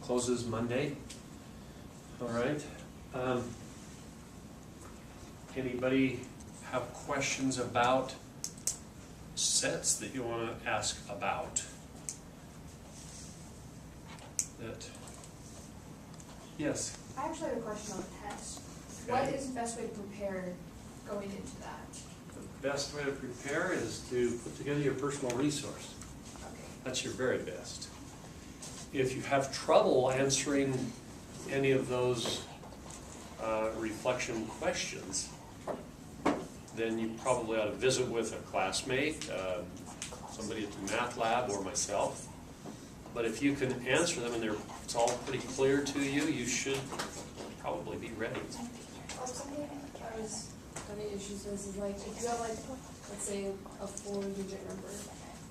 closes Monday. All right. Anybody have questions about sets that you want to ask about? Yes? I actually have a question on tests. Okay. What is the best way to prepare going into that? The best way to prepare is to put together your personal resource. Okay. That's your very best. If you have trouble answering any of those reflection questions, then you probably ought to visit with a classmate, somebody at the math lab, or myself. But if you can answer them and it's all pretty clear to you, you should probably be ready. Something I was having issues with is like, if you have like, let's say a 4-digit number,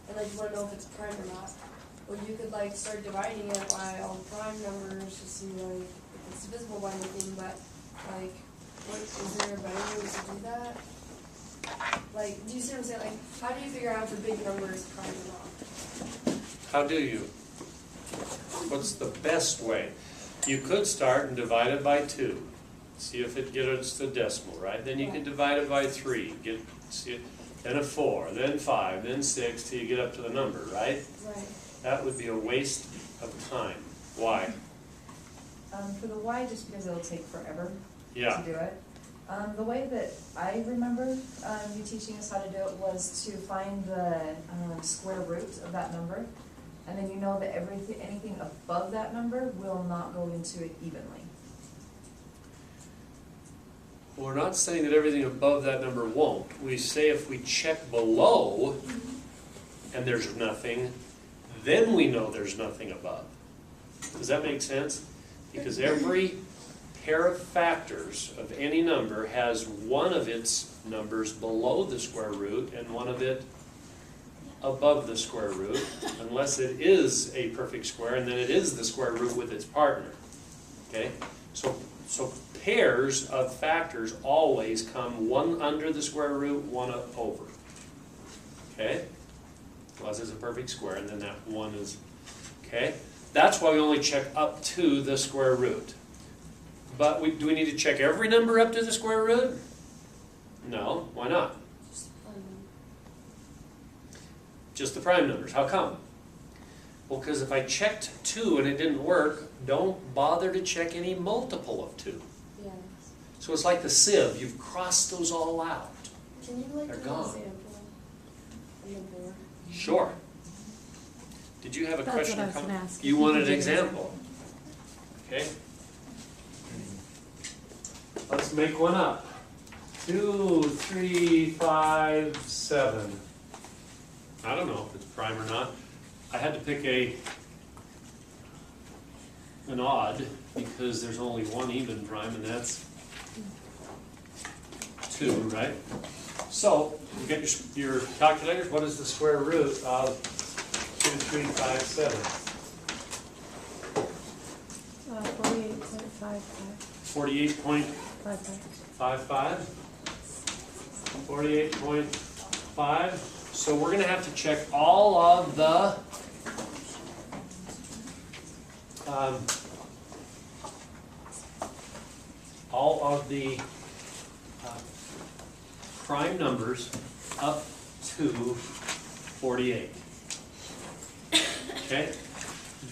and like you want to know if it's prime or not, well you could like start dividing it by all the prime numbers to see like if it's divisible by anything, but like, what, is there a better way to do that? Like, do you see what I'm saying? Like, how do you figure out if a big number is prime or not? How do you? What's the best way? You could start and divide it by 2. See if it gets the decimal, right? Then you can divide it by 3. See it, then a 4, then 5, then 6, till you get up to the number, right? Right. That would be a waste of time. Why? For the why, just because it'll take forever Yeah. to do it. The way that I remember you teaching us how to do it was to find the square root of that number, and then you know that anything above that number will not go into it evenly. We're not saying that everything above that number won't. We say if we check below and there's nothing, then we know there's nothing above. Does that make sense? Because every pair of factors of any number has one of its numbers below the square root and one of it above the square root, unless it is a perfect square, and then it is the square root with its partner. Okay? So pairs of factors always come one under the square root, one over. Okay? Unless it's a perfect square, and then that one is, okay? That's why we only check up to the square root. But do we need to check every number up to the square root? No. Why not? Just the prime numbers. How come? Well, because if I checked 2 and it didn't work, don't bother to check any multiple of 2. Yeah. So it's like the sieve. You've crossed those all out. Can you like They're do gone. an example on the board? Sure. Did you have a That's question? what I Or was gonna comment? ask. You wanted an example. Okay. Let's make one up. 2, 3, 5, 7. I don't know if it's prime or not. I had to pick an odd because there's only one even prime, and that's 2, right? So, you get your calculators. What is the square root of 2, 3, 5, 7? 48.55. 48.55. 48.5. So we're going to have to check all of the prime numbers up to 48. Okay?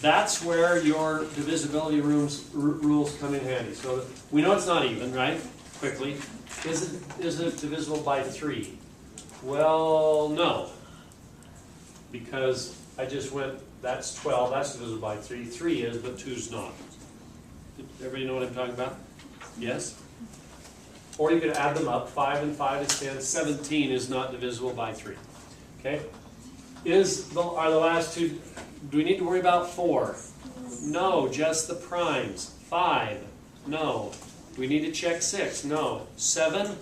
That's where your divisibility rules come in handy. So we know it's not even, right? Quickly. Is it divisible by 3? Well, no. Because I just went, that's 12, that's divisible by 3. 3 is, but 2's not. Everybody know what I'm talking about? Yes? Or you could add them up. 5 and 5 is 10. 17 is not divisible by 3. Okay? Are the last two, do we need to worry about 4? No, just the primes. 5, no. Do we need to check 6? No. 7,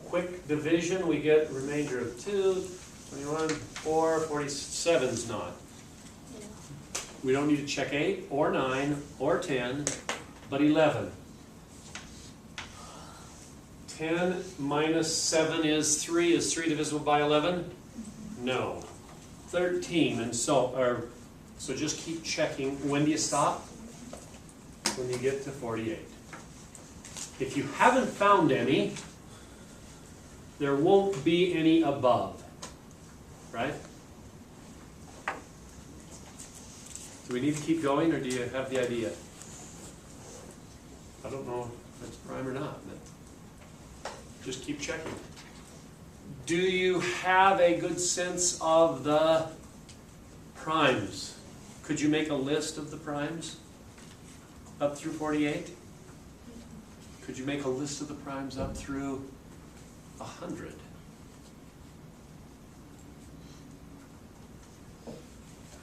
quick division, we get remainder of 2, 21, 4, 47's not. We don't need to check 8 or 9 or 10, but 11. 10 minus 7 is 3. Is 3 divisible by 11? No. 13, and so just keep checking. When do you stop? when you get to 48. If you haven't found any, there won't be any above, right? Do we need to keep going, or do you have the idea? I don't know if it's prime or not, but just keep checking. Do you have a good sense of the primes? Could you make a list of the primes up through 48? Could you make a list of the primes up through 100?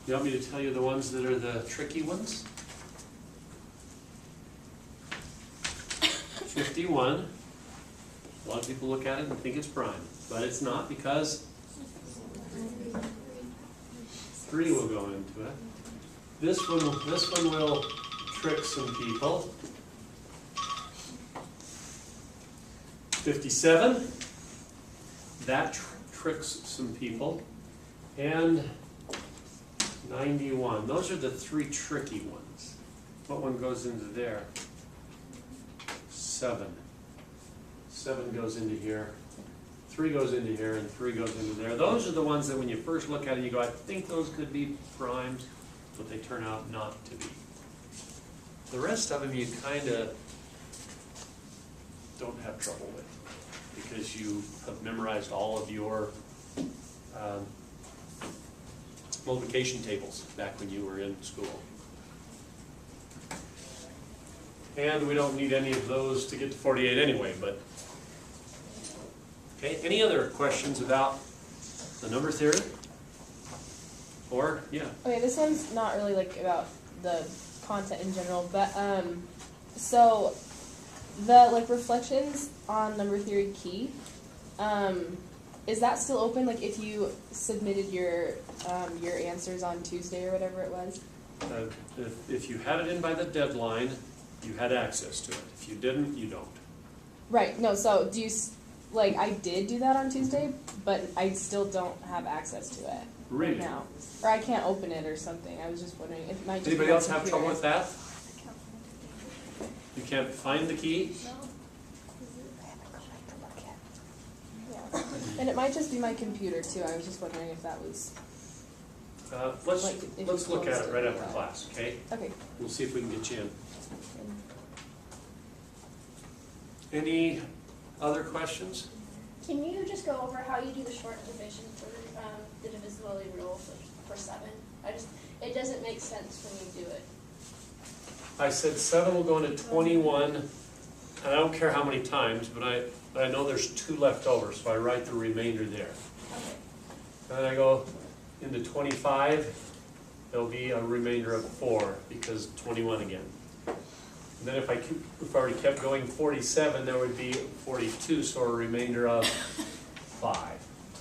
You want me to tell you the ones that are the tricky ones? 51. A lot of people look at it and think it's prime, but it's not, because 3 will go into it. This one will trick some people. 57. That tricks some people. And 91. Those are the 3 tricky ones. What one goes into there? 7. 7 goes into here. 3 goes into here, and 3 goes into there. Those are the ones that when you first look at it, you go, I think those could be primes, but they turn out not to be. The rest of them you kind of don't have trouble with, because you have memorized all of your multiplication tables back when you were in school. And we don't need any of those to get to 48 anyway, but okay, any other questions about the number theory? Or, yeah. Okay, this one's not really like about the content in general, but so the like reflections on number theory key, is that still open? Like if you submitted your answers on Tuesday or whatever it was? If you had it in by the deadline, you had access to it. If you didn't, you don't. Right. No. So do you like I did do that on Tuesday, but I still don't have access to it Really? right now, or I can't open it or something. I was just wondering if it might just Anybody be my else have trouble computer. with that? You can't find the key? Yeah. And it might just be my computer too. I was just wondering if that was Let's like, if let's you look at closed it right or after not. class, okay? Okay. We'll see if we can get you in. Any other questions? Can you just go over how you do the short division for the divisibility rule for 7? It doesn't make sense when you do it. I said 7 will go into 21, and I don't care how many times, but I know there's 2 left over, so I write the remainder there. Okay. And then I go into 25, there'll be a remainder of 4, because 21 again. And then if I already kept going 47, there would be 42, so a remainder of 5.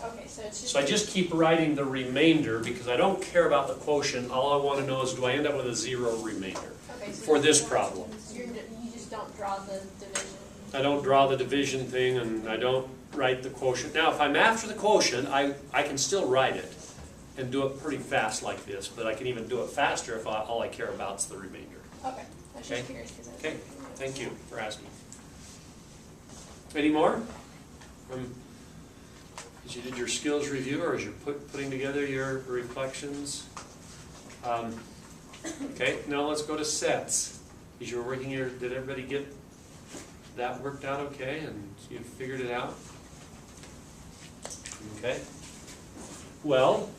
Okay, so it's just. So I just keep writing the remainder, because I don't care about the quotient. All I want to know is, do I end up with a 0 remainder Okay, so for you this don't- problem? You just don't draw the division. I don't draw the division thing, and I don't write the quotient. Now, if I'm after the quotient, I can still write it and do it pretty fast like this, but I can even do it faster if all I care about is the remainder. Okay, I was Okay. just curious because Okay, thank you for asking. Any more? As you did your skills review, or as you're putting together your reflections? Okay, now let's go to sets. As you were working here, did everybody get that worked out okay, and you figured it out? Okay. Well,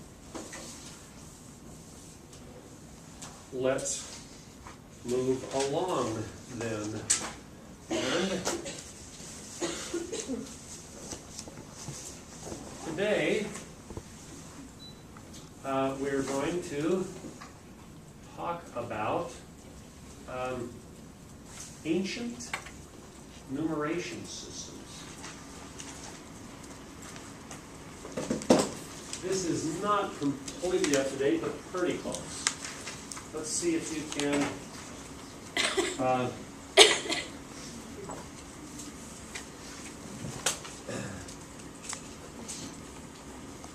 let's move along then. And today, we're going to talk about ancient numeration systems. This is not completely up to date, but pretty close. Let's see if you can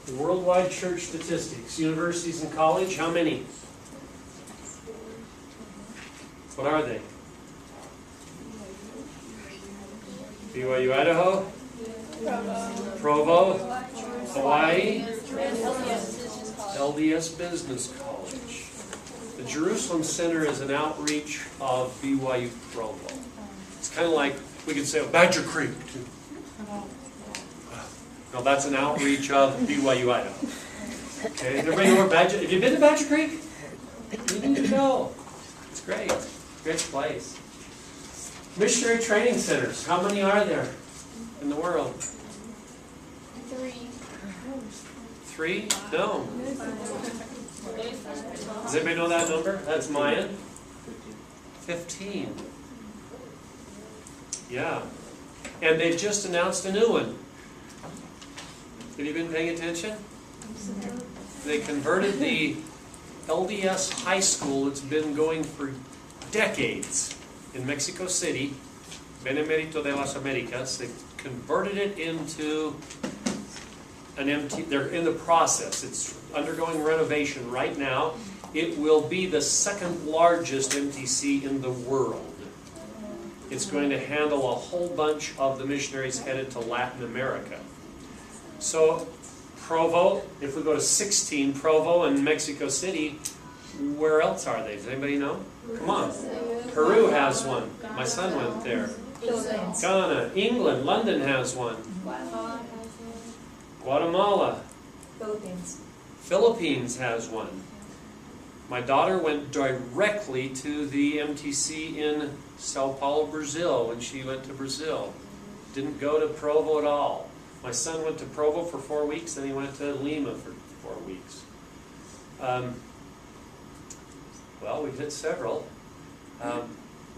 the worldwide church statistics, universities and college, how many? What are they? BYU Idaho, Provo, Hawaii, LDS Business College. The Jerusalem Center is an outreach of BYU Provo. It's kind of like, we could say, Badger Creek. No, that's an outreach of BYU Idaho. Okay, everybody know where Badger, have you been to Badger Creek? You need to go. It's great. Great place. Missionary training centers. How many are there in the world? 3. 3? No. Does anybody know that number? That's Mayan. 15. Yeah. And they've just announced a new one. Have you been paying attention? They converted the LDS high school that's been going for decades in Mexico City, Benemérito de las Américas. They converted it into an MT. They're in the process. It's undergoing renovation right now. It will be the second largest MTC in the world. It's going to handle a whole bunch of the missionaries headed to Latin America. So Provo, if we go to 16, Provo and Mexico City, where else are they? Does anybody know? Come on. Peru has one. My son went there. Ghana, England, London has one. Guatemala. Philippines has one. My daughter went directly to the MTC in Sao Paulo, Brazil, when she went to Brazil. Didn't go to Provo at all. My son went to Provo for 4 weeks, then he went to Lima for 4 weeks. Well, we've hit several.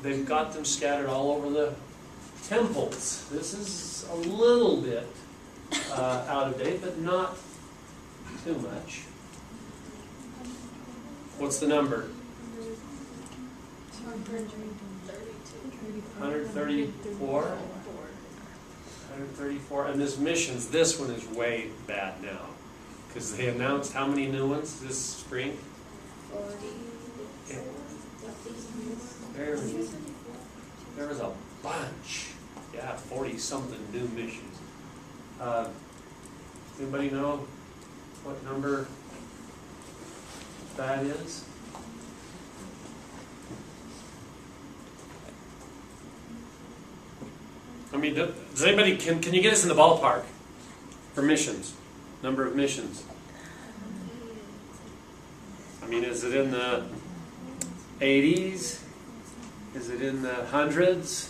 They've got them scattered all over the temples. This is a little bit out of date, but not too much. What's the number? 134? 134. And this missions, this one is way bad now. Because they announced how many new ones this spring? 40. There was a bunch. Yeah, 40-something new missions. Anybody know what number that is? I mean, does anybody, can you get us in the ballpark for missions? Number of missions. I mean, is it in the 80s? Is it in the hundreds?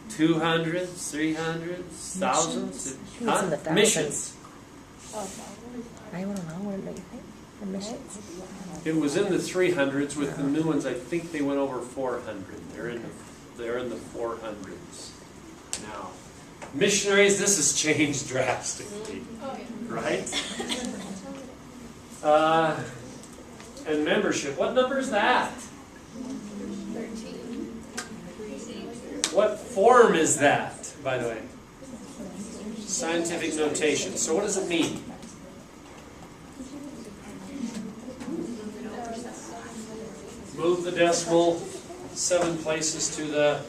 200s? 300s? Thousands? It's in the thousands. Missions. I don't know. What do you think? The missions? It was in the 300s. With the new ones, I think they went over 400. They're in the 400s now. Missionaries, this has changed drastically, right? And membership. What number is that? 13. What form is that, by the way? Scientific notation. So what does it mean? Move the decimal 7 places to the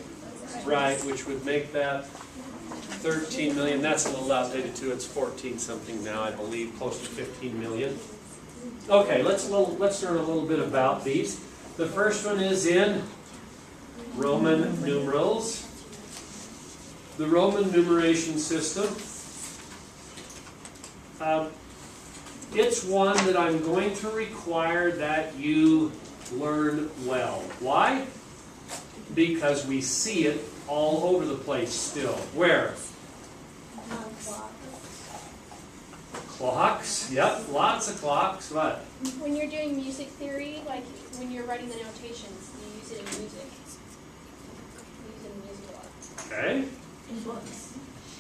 right, which would make that 13 million. That's a little outdated too. It's 14 something now, I believe, close to 15 million. Okay, let's learn a little bit about these. The first one is in Roman numerals. The Roman numeration system. It's one that I'm going to require that you learn well. Why? Because we see it all over the place still. Where? Clocks. Yep, lots of clocks. What? When you're doing music theory, like when you're writing the notations, you use it in music. You use it in music a lot. Okay.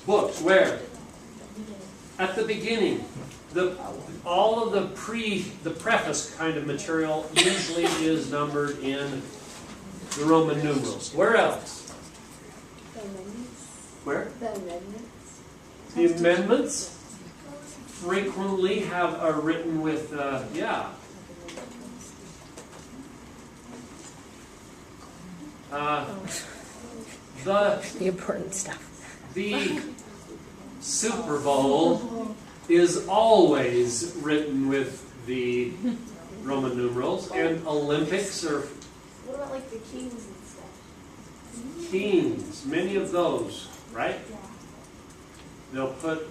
Books. Where? At the beginning. All of the preface kind of material usually is numbered in the Roman numerals. Where else? The amendments. Where? The amendments. The amendments frequently are written with, yeah. The important stuff. The Super Bowl is always written with the Roman numerals, and Olympics are What about like the kings and stuff? kings, many of those, right? They'll put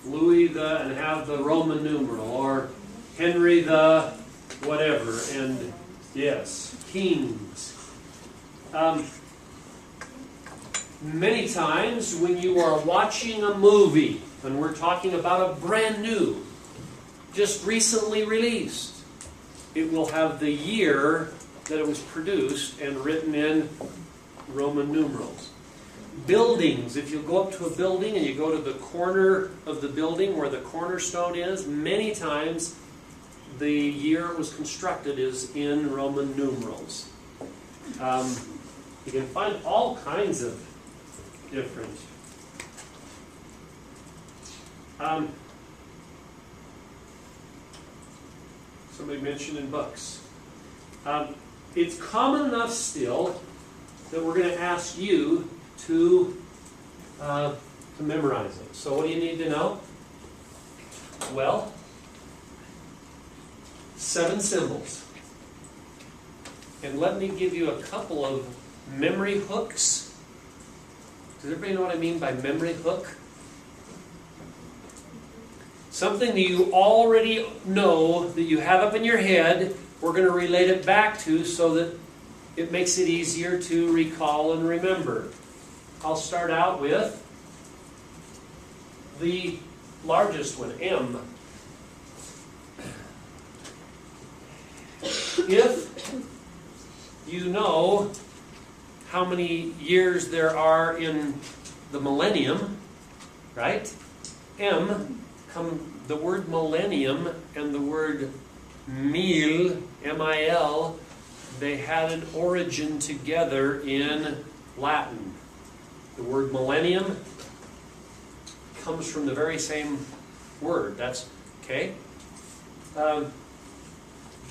Louis the and have the Roman numeral, or Henry the whatever, and yes, kings. Many times when you are watching a movie, and we're talking about a brand new, just recently released, it will have the year that it was produced and written in Roman numerals. Buildings, if you go up to a building and you go to the corner of the building where the cornerstone is, many times the year it was constructed is in Roman numerals. You can find all kinds of different. Somebody mentioned in books. It's common enough still that we're going to ask you to memorize it. So what do you need to know? Well, 7 symbols. And let me give you a couple of memory hooks. Does everybody know what I mean by memory hook? Something that you already know, that you have up in your head, we're going to relate it back to so that it makes it easier to recall and remember. I'll start out with the largest one, M. If you know how many years there are in the millennium, right? The word millennium and the word mil, M-I-L, they had an origin together in Latin. The word millennium comes from the very same word. That's okay.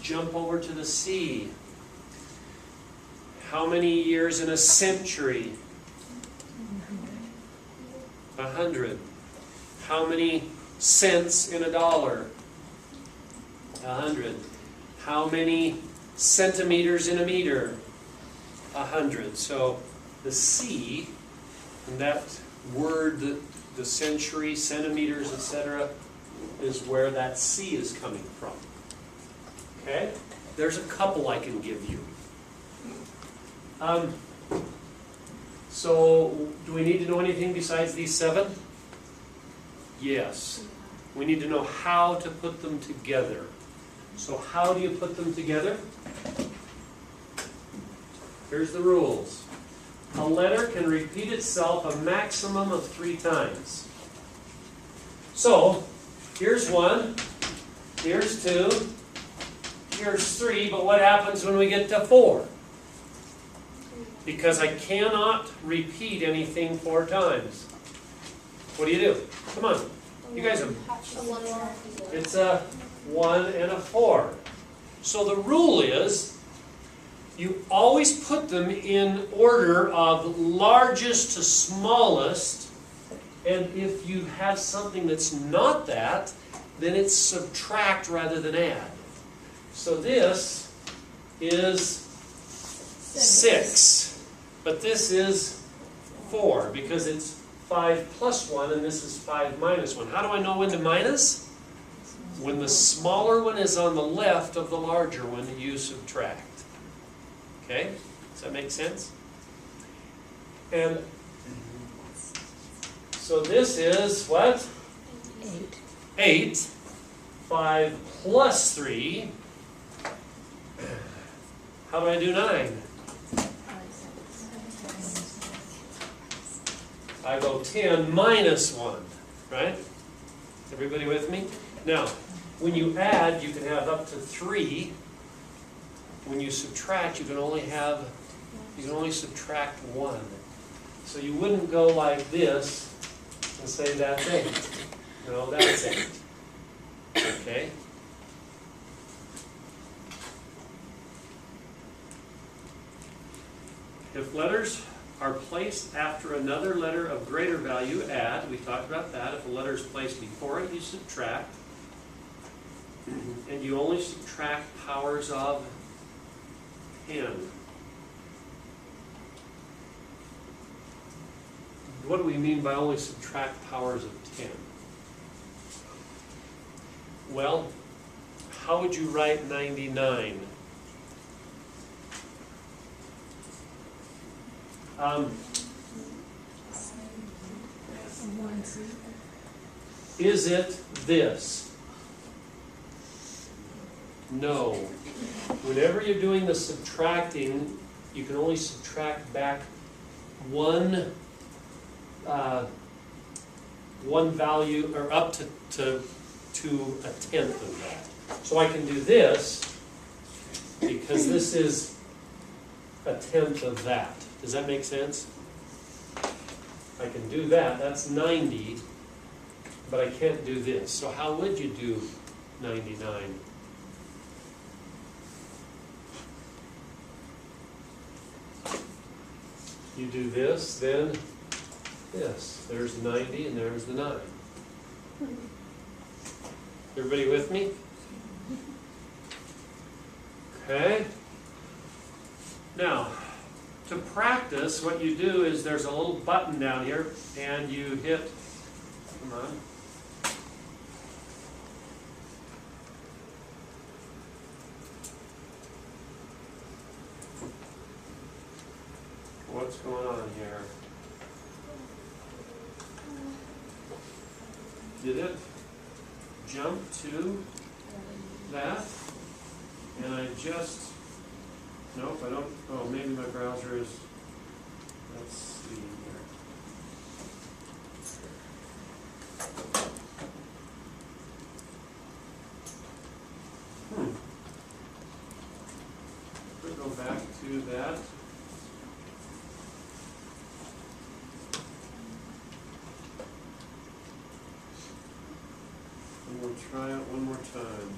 Jump over to the C. How many years in a century? 100. How many cents in a dollar? 100. How many centimeters in a meter? 100. So the C, and that word, the century, centimeters, etc., is where that C is coming from. Okay? There's a couple I can give you. So, do we need to know anything besides these 7? Yes. We need to know how to put them together. So how do you put them together? Here's the rules. A letter can repeat itself a maximum of 3 times. So, here's 1, here's 2, here's 3, but what happens when we get to 4? Because I cannot repeat anything 4 times. What do? Come on. You guys have... It's a 1 and a 4. So the rule is, you always put them in order of largest to smallest, and if you have something that's not that, then it's subtract rather than add. So this is 6, but this is 4, because it's 5 plus 1, and this is 5 minus 1. How do I know when to minus? When the smaller one is on the left of the larger one, you subtract. Okay? Does that make sense? And so this is what? 8. 5 plus 3. How do I do 9? I go 10 minus 1, right? Everybody with me? Now, when you add, you can have up to 3. When you subtract, you can only subtract 1. So you wouldn't go like this and say that's 8. No, that's 8. Okay? If letters are placed after another letter of greater value, add. We talked about that. If a letter is placed before it, you subtract. And you only subtract powers of 10. What do we mean by only subtract powers of 10? Well, how would you write 99? Is it this? No. Whenever you're doing the subtracting, you can only subtract back one value, or up to a tenth of that. So I can do this because this is a tenth of that. Does that make sense? I can do that. That's 90, but I can't do this. So how would you do 99? You do this, then this. There's the 90 and there's the 9. Everybody with me? Okay. Now, to practice, what you do is there's a little button down here, and you hit, come on. What's going on here? Did it jump to that? And I just, nope, I don't, oh, maybe my browser is, let's see here. We'll go back to that. And we'll try it one more time.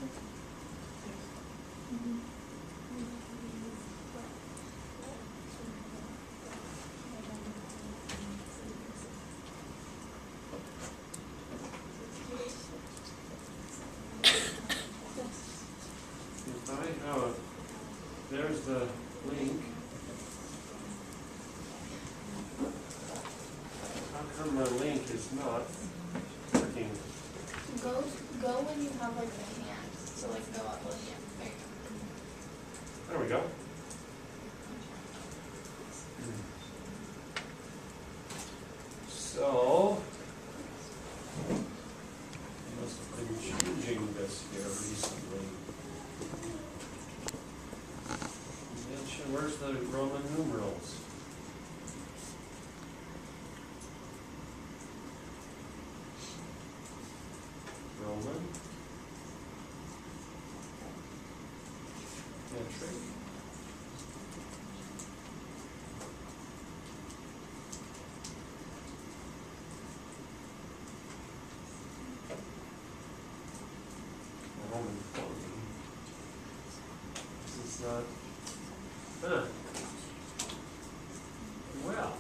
If I have it, there's the link. How come my link is not working? Go when you have like the hand. So like go up with the hand. There you go. There we go. So, I must have been changing this here recently. Where's the Roman numerals? Roman. Metric. Roman 40. This is not. Huh. Well.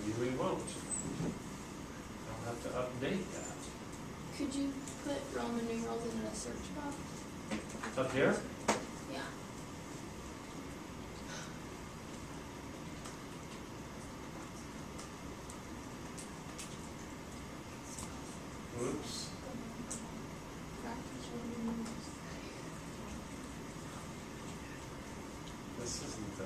Maybe we won't. I'll have to update that. Could you put Roman numerals in a search box? Up here? Yeah. Oops. This isn't the.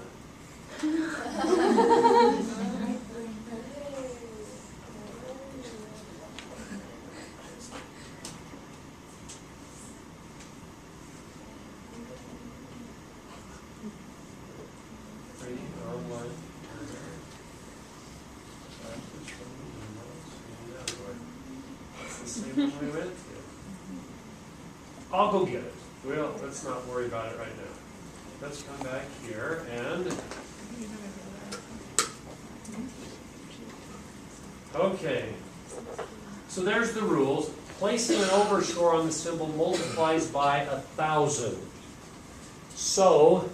Online. That's the same one we went to. I'll go get it. Well, let's not worry about it right now. Let's come back here and. Okay. So there's the rules. Placing an overscore on the symbol multiplies by 1,000. So,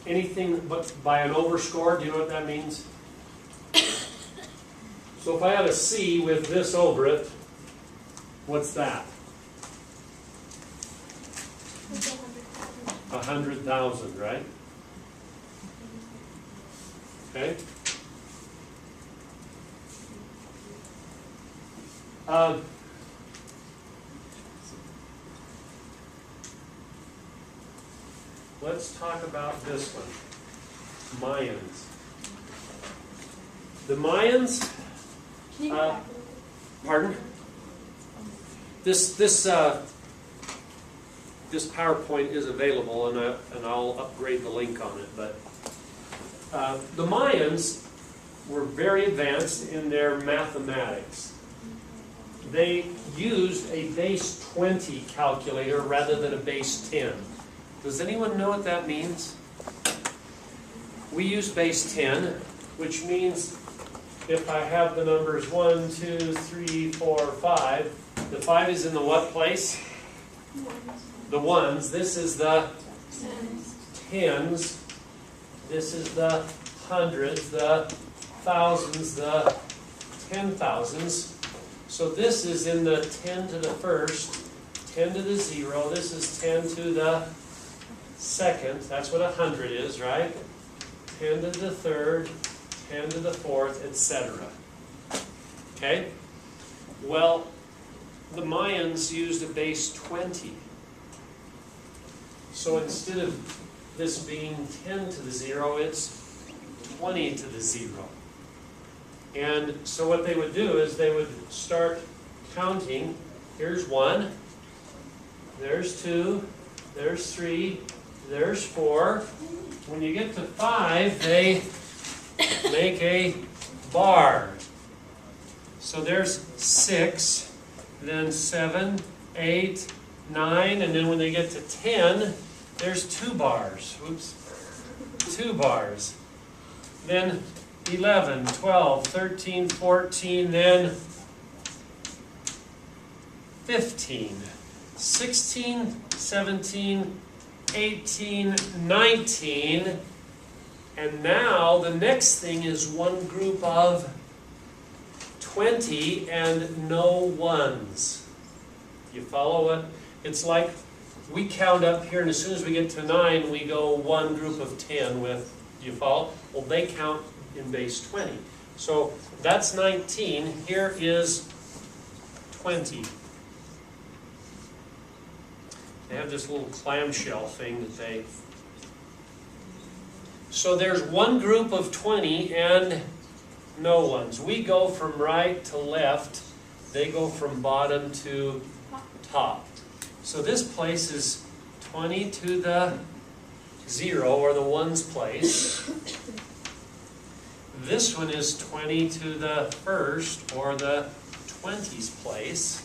anything but by an overscore, do you know what that means? So if I had a C with this over it, what's that? 100,000, right? Okay. Let's talk about this one, Mayans. The Mayans, Can you go back a little bit? pardon? This PowerPoint is available, and I'll upgrade the link on it. But the Mayans were very advanced in their mathematics. They used a base 20 calculator rather than a base 10. Does anyone know what that means? We use base 10, which means if I have the numbers 1, 2, 3, 4, 5, the 5 is in the what place? The ones. This is the tens. This is the hundreds, the thousands, the 10,000s. So this is in the 10 to the first, 10 to the 0. This is 10 to the second. That's what 100 is, right? 10 to the third, 10 to the fourth, etc. Okay? Well, the Mayans used a base 20. So instead of this being 10 to the 0, it's 20 to the 0. And so what they would do is they would start counting. Here's 1, there's 2, there's 3, there's 4. When you get to 5, they make a bar. So there's 6, then 7, 8, 9, and then when they get to 10, there's 2 bars. Oops. 2 bars. Then 11, 12, 13, 14, then 15, 16, 17, 18, 19, and now the next thing is one group of 20 and no ones. You follow it? It's like we count up here, and as soon as we get to 9, we go one group of 10 with, you follow? Well, they count in base 20. So that's 19. Here is 20. They have this little clamshell thing that they... So there's one group of 20 and no ones. We go from right to left. They go from bottom to top. So this place is 20 to the 0, or the ones place. This one is 20 to the first, or the 20s place.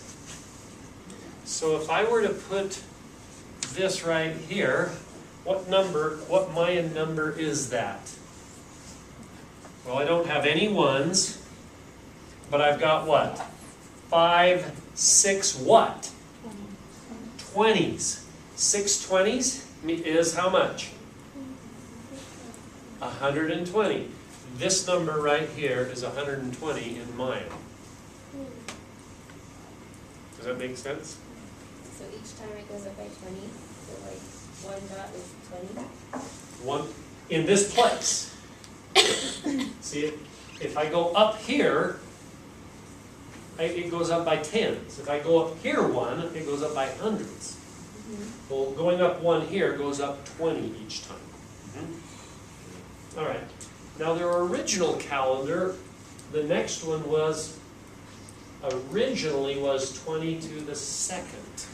So if I were to put this right here, what Mayan number is that? Well, I don't have any ones, but I've got what? 5, 6 what? 20s. 6 20s is how much? 120. This number right here is 120 in Mayan. Does that make sense? So each time it goes up by 20, so like one dot is 20? One in this place. See, if I go up here, it goes up by tens. If I go up here 1, it goes up by hundreds. Well, going up 1 here goes up 20 each time. All right. Now their original calendar, the next one was, originally was 20 to the second.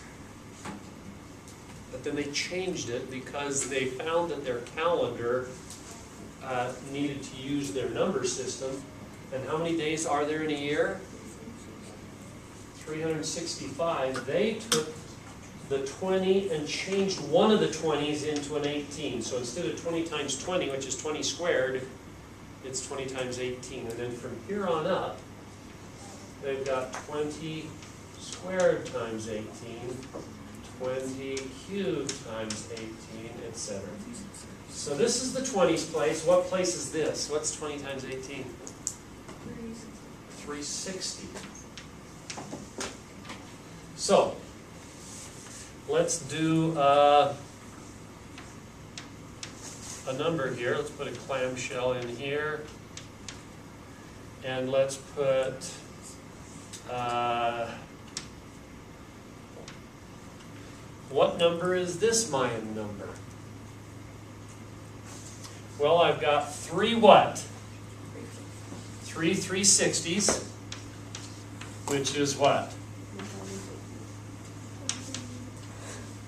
But then they changed it because they found that their calendar needed to use their number system. And how many days are there in a year? 365. They took the 20 and changed one of the 20s into an 18. So instead of 20 times 20, which is 20 squared, it's 20 times 18. And then from here on up, they've got 20 squared times 18, 20 cubed times 18, etc. So this is the 20s place. What place is this? What's 20 times 18? 360. So, let's do a number here. Let's put a clamshell in here. And let's put what number is this Mayan number? Well, I've got 3 what? 3 360s, which is what?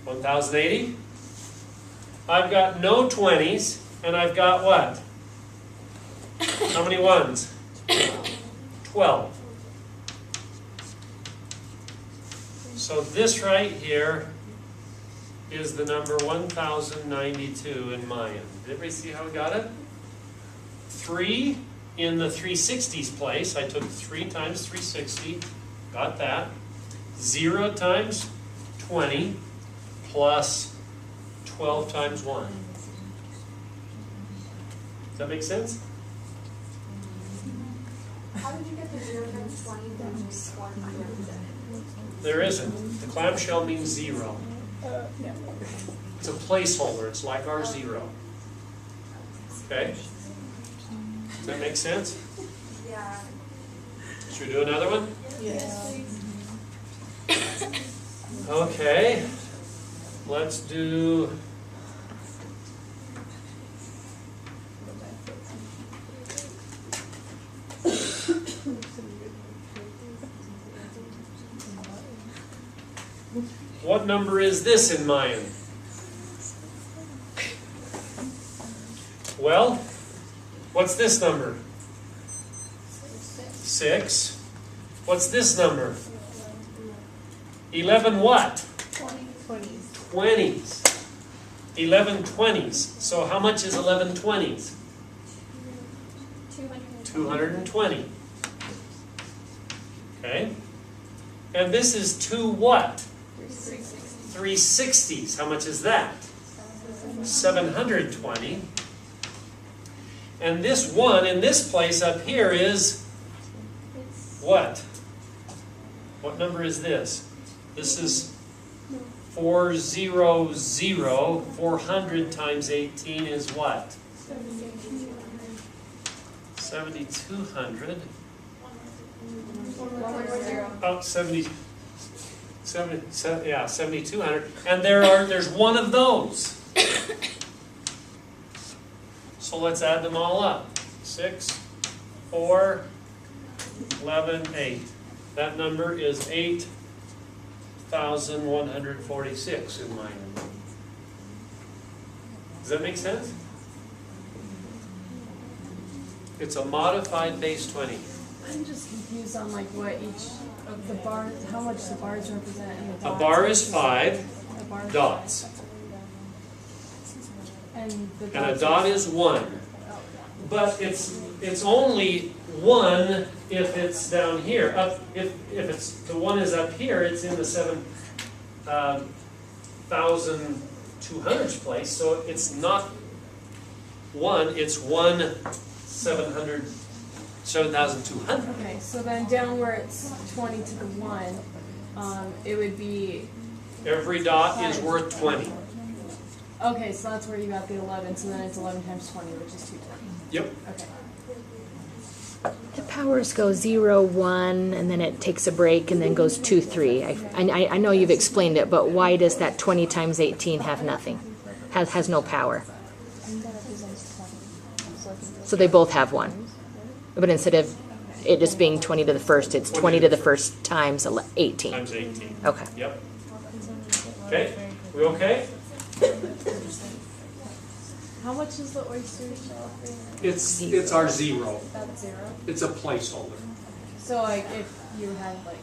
1080? I've got no 20s, and I've got what? How many ones? 12. So this right here is the number 1092 in Mayan. Did everybody see how we got it? 3 in the 360s place. I took 3 times 360, got that. 0 times 20 plus 12 times 1. Does that make sense? How did you get the 0 times 20 times 1? There isn't. The clamshell means 0. It's a placeholder. It's like our 0. Okay? Does that make sense? Yeah. Should we do another one? Yes. Okay. Let's do... What number is this in Mayan? Well, what's this number? 6. What's this number? 11 what? 20s. 11 20s. So how much is 11 20s? 220. Okay. And this is 2 what? 360s. How much is that? 720. And this 1 in this place up here is what? What number is this? This is 400. 400 times 18 is what? 7,200. Oh, 7,200. And there's one of those. So let's add them all up. 6, 4, 11, 8. That number is 8,146 in mine. Does that make sense? It's a modified base 20. I'm just confused on like what each of the bars, how much the bars represent and the dots. A bar is 5 A bar is dots. And the And a dots dot are- is 1. But it's only 1 if it's down here. If it's the 1 is up here, it's in the 7,200s place. So it's not 1. It's 7,200. Okay, so then down where it's 20 to the 1, it would be, Every dot is worth 20. okay, so that's where you got the 11, so then it's 11 times 20, which is 220. Yep. Okay. The powers go 0, 1, and then it takes a break and then goes 2, 3. I know you've explained it, but why does that 20 times 18 have nothing? Has no power? So they both have 1. But instead of it just being 20 to the first, it's 20 to the first times 18. Times 18. Okay. Yep. Okay. We okay? How much is the oyster shell thing? It's our 0. That's 0. It's a placeholder. So like if you had like,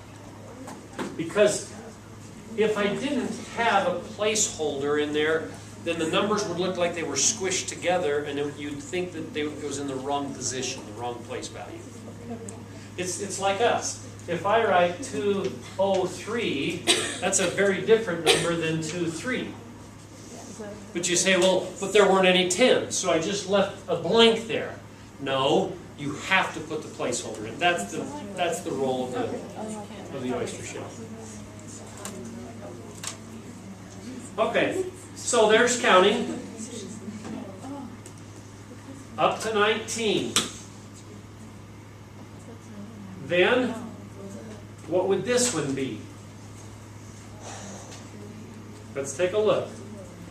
Because if I didn't have a placeholder in there, then the numbers would look like they were squished together, and you'd think that it was in the wrong position, the wrong place value. It's like us. if I write 203, that's a very different number than 23. But you say, well, but there weren't any 10s, so I just left a blank there. No, you have to put the placeholder in. That's the role of the oyster shell. Okay, so there's counting up to 19. Then, what would this one be? Let's take a look.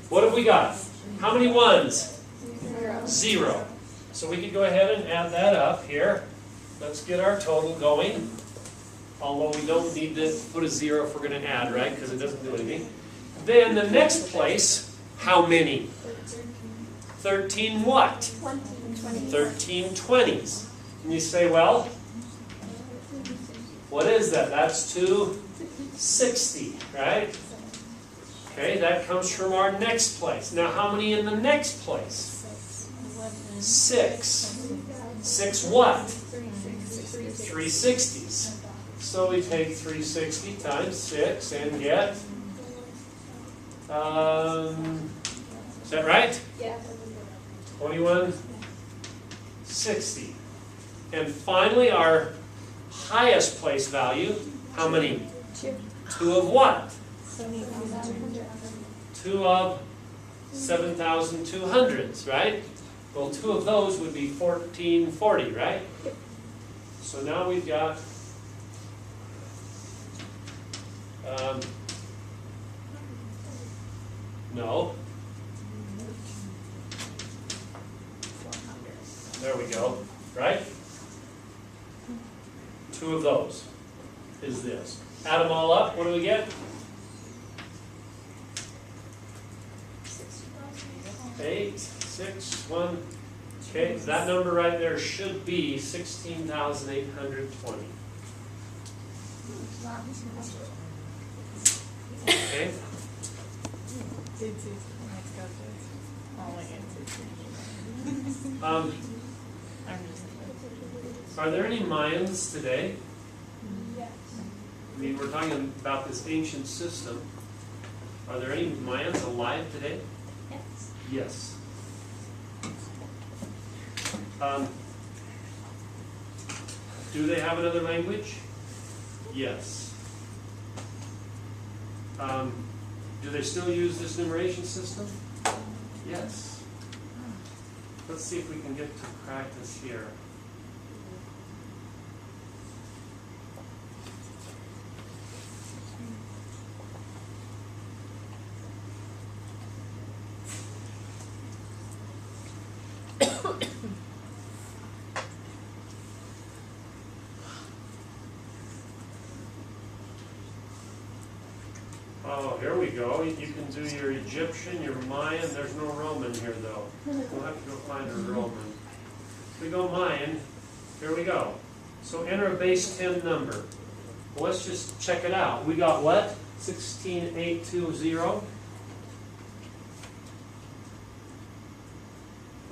What have we got? How many ones? 0. So we could go ahead and add that up here. Let's get our total going. Although we don't need to put a 0 if we're going to add, right? Because it doesn't do anything. Then the next place, how many? 13 what? 13 20s. And you say, well, what is that? That's 260, right? Okay, that comes from our next place. Now, how many in the next place? 6. 6 what? 360s. So we take 360 times 6 and get, is that right? Yeah. 2160. And finally, our highest place value, how many? 2 of what? 2 of 7,200s, right? Well, 2 of those would be 1440, right? So now we've got no. There we go, right? 2 of those is this. Add them all up, what do we get? 8, 6, 1. Okay, that number right there should be 16,820. Okay. Are there any Mayans today? Yes. I mean, we're talking about this ancient system. Are there any Mayans alive today? Yes. Yes. Do they have another language? Yes. Do they still use this numeration system? Yes. Let's see if we can get to practice here. Oh, here we go. You can do your Egyptian, your Mayan. There's no Roman here, though. We'll have to go find a Roman. We go Mayan. Here we go. So enter a base 10 number. Well, let's just check it out. We got what? 16820.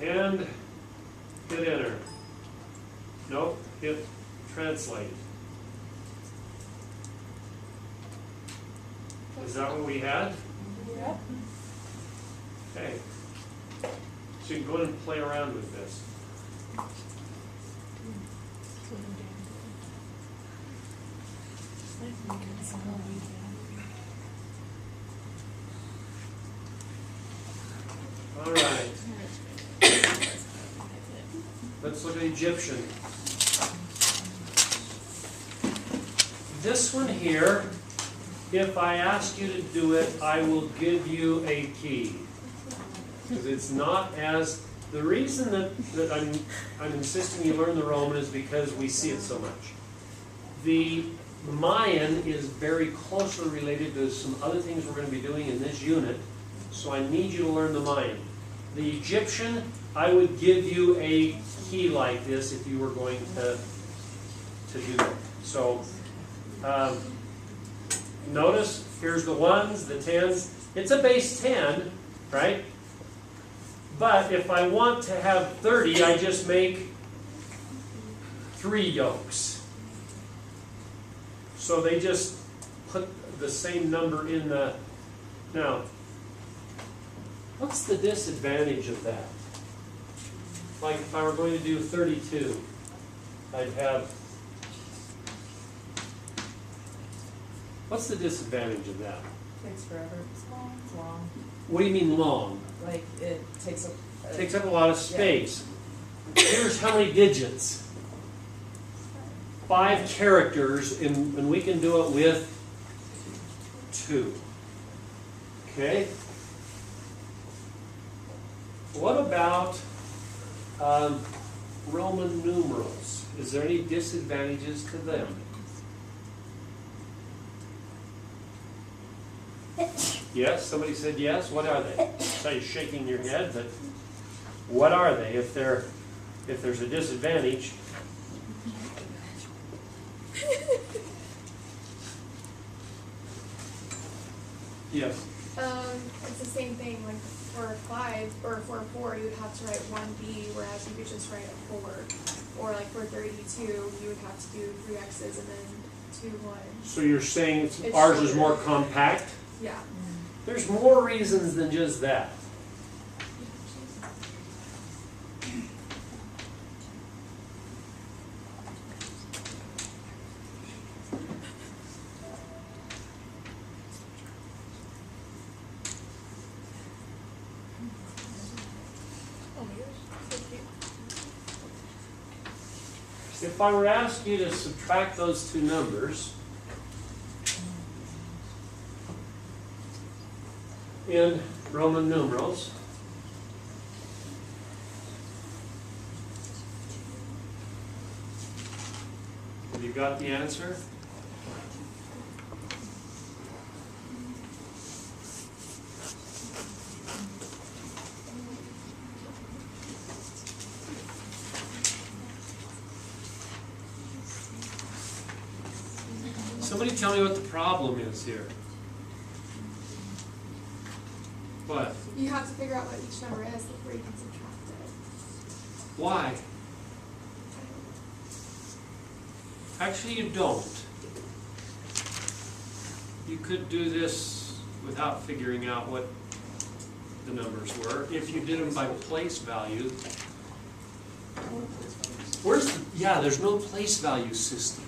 And hit enter. Nope, hit translate. Is that what we had? Yep. Okay. So you can go ahead and play around with this. All right. Let's look at Egyptian. This one here, if I ask you to do it, I will give you a key. Because it's not as... The reason that I'm insisting you learn the Roman is because we see it so much. The Mayan is very closely related to some other things we're going to be doing in this unit, so I need you to learn the Mayan. The Egyptian, I would give you a key like this if you were going to do it. So, notice, here's the 1s, the 10s. It's a base 10, right? But if I want to have 30, I just make 3 yolks. So they just put the same number in the, now, what's the disadvantage of that? Like if I were going to do 32, I'd have, what's the disadvantage of that? Takes forever. It's long. What do you mean long? Like, it takes Takes up a lot of space. Here's how many digits. 5 characters, and we can do it with 2. Okay? What about Roman numerals? Is there any disadvantages to them? Yes, somebody said yes. What are they? So you're shaking your head, but what are they? If there's a disadvantage. Yes. It's the same thing, like for 5 or for 4 you would have to write 1b, whereas you could just write a 4. Or like for 32 you would have to do 3 x's and then 2 1. So you're saying It's ours is shorter. more compact? Yeah. There's more reasons than just that. If I were to ask you to subtract those two numbers in Roman numerals, have you got the answer? Somebody tell me what the problem is here. What? You have to figure out what each number is before you can subtract it. Why? Actually, you don't. You could do this without figuring out what the numbers were. If you did them by place value. There's no place value system.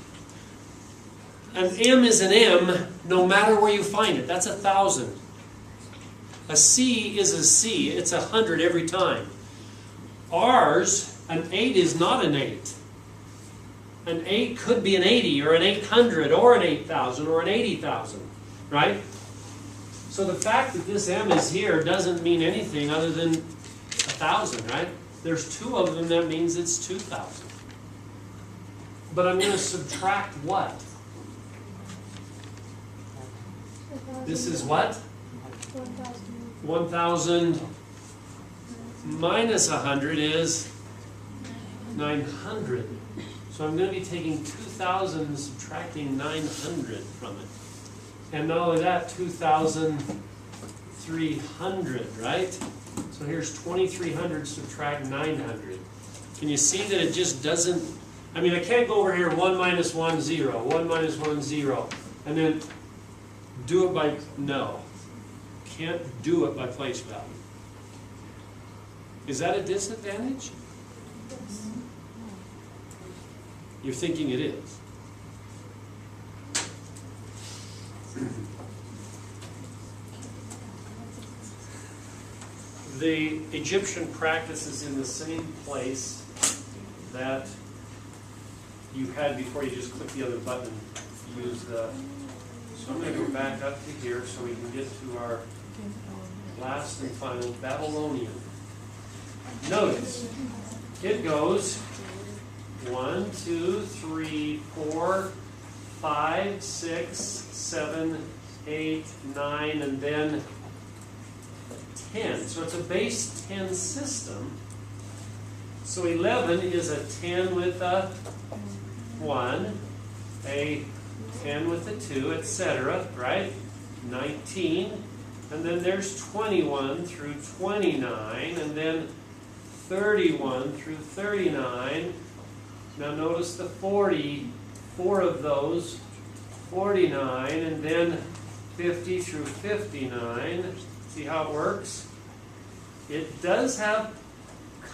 An M is an M no matter where you find it. That's 1,000. A C is a C. It's 100 every time. Ours, an 8 is not an 8. An 8 could be an 80 or an 800 or an 8,000 or an 80,000, right? So the fact that this M is here doesn't mean anything other than 1,000, right? There's 2 of them, that means it's 2,000. But I'm going to subtract what? This is what? 1,000 minus 100 is 900. So I'm going to be taking 2,000 and subtracting 900 from it. And not only that, 2,300, right? So here's 2,300 subtract 900. Can you see that it just doesn't, I mean, I can't go over here 1 minus 1, 0, 1 minus 1, 0, and then do it by, no. Can't do it by place value. Is that a disadvantage? You're thinking it is. The Egyptian practice is in the same place that you had before you just click the other button. Use the. So I'm going to go back up to here so we can get to our last and final Babylonian. Notice, it goes 1, 2, 3, 4, 5, 6, 7, 8, 9, and then 10. So it's a base 10 system. So 11 is a 10 with a 1, a 10 with a 2, etc., right? 19, and then there's 21 through 29, and then 31 through 39. Now notice the 40, 4 of those 49, and then 50 through 59. See how it works? It does have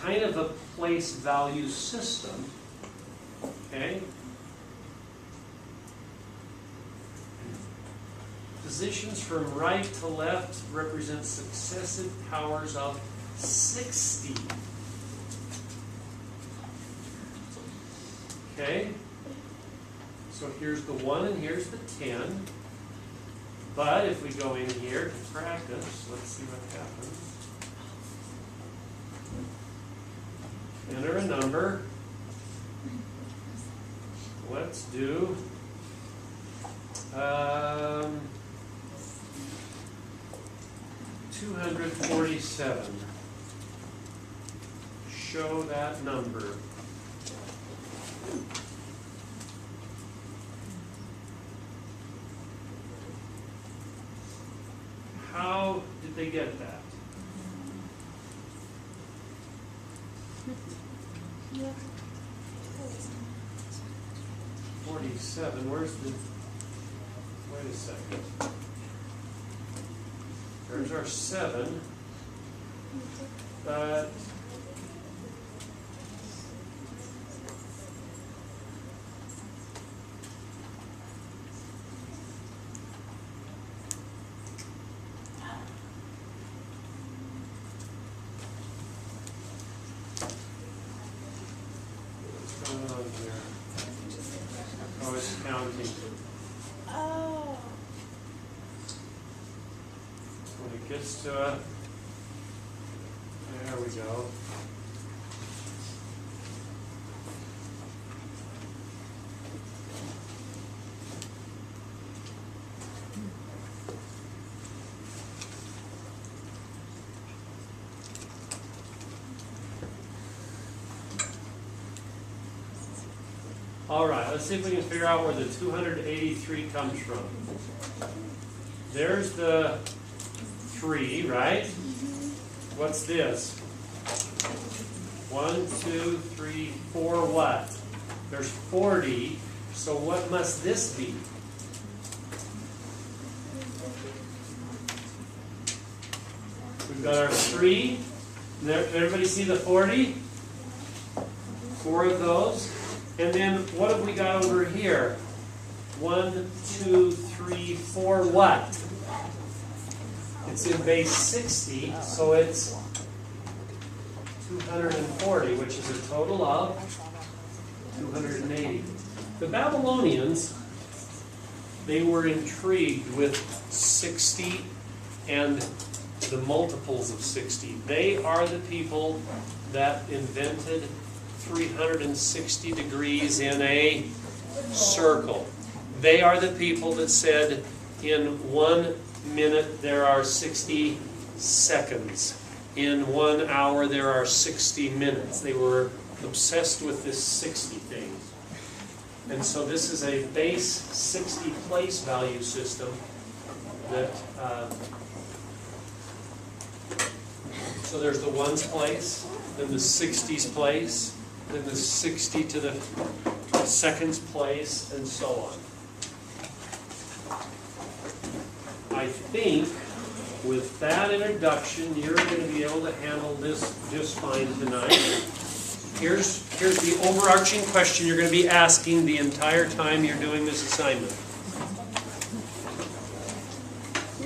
kind of a place value system. Okay? Positions from right to left represent successive powers of 60. Okay? So here's the 1 and here's the 10. But if we go in here to practice, let's see what happens. Enter a number. Let's do 247. Show that number. How did they get that? Yeah. 47, where's the, wait a second. There's our 7, but what's going on here? Oh, it's counting. Oh. When it gets to a, there we go. All right, let's see if we can figure out where the 283 comes from. There's the 3, right? What's this? 1, 2, 3, 4, what? There's 40, so what must this be? We've got our 3. Everybody see the 40? 4 of those. And then what have we got over here? 1, 2, 3, 4, what? It's in base 60, so it's 240, which is a total of 280. The Babylonians, they were intrigued with 60 and the multiples of 60. They are the people that invented 360 degrees in a circle. They are the people that said in 1 minute there are 60 seconds. In 1 hour there are 60 minutes. They were obsessed with this 60 thing. And so this is a base 60 place value system that so there's the ones place, then the 60s place, then the 60 to the seconds place, and so on. I think with that introduction, you're going to be able to handle this just fine tonight. Here's the overarching question you're going to be asking the entire time you're doing this assignment.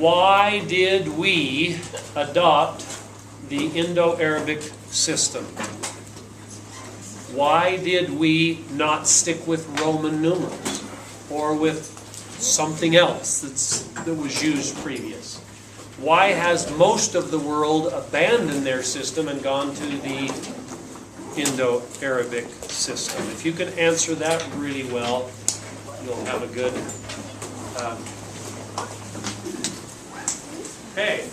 Why did we adopt the Indo-Arabic system? Why did we not stick with Roman numerals or with something else that was used previous? Why has most of the world abandoned their system and gone to the Indo-Arabic system? If you can answer that really well, you'll have a good... Okay.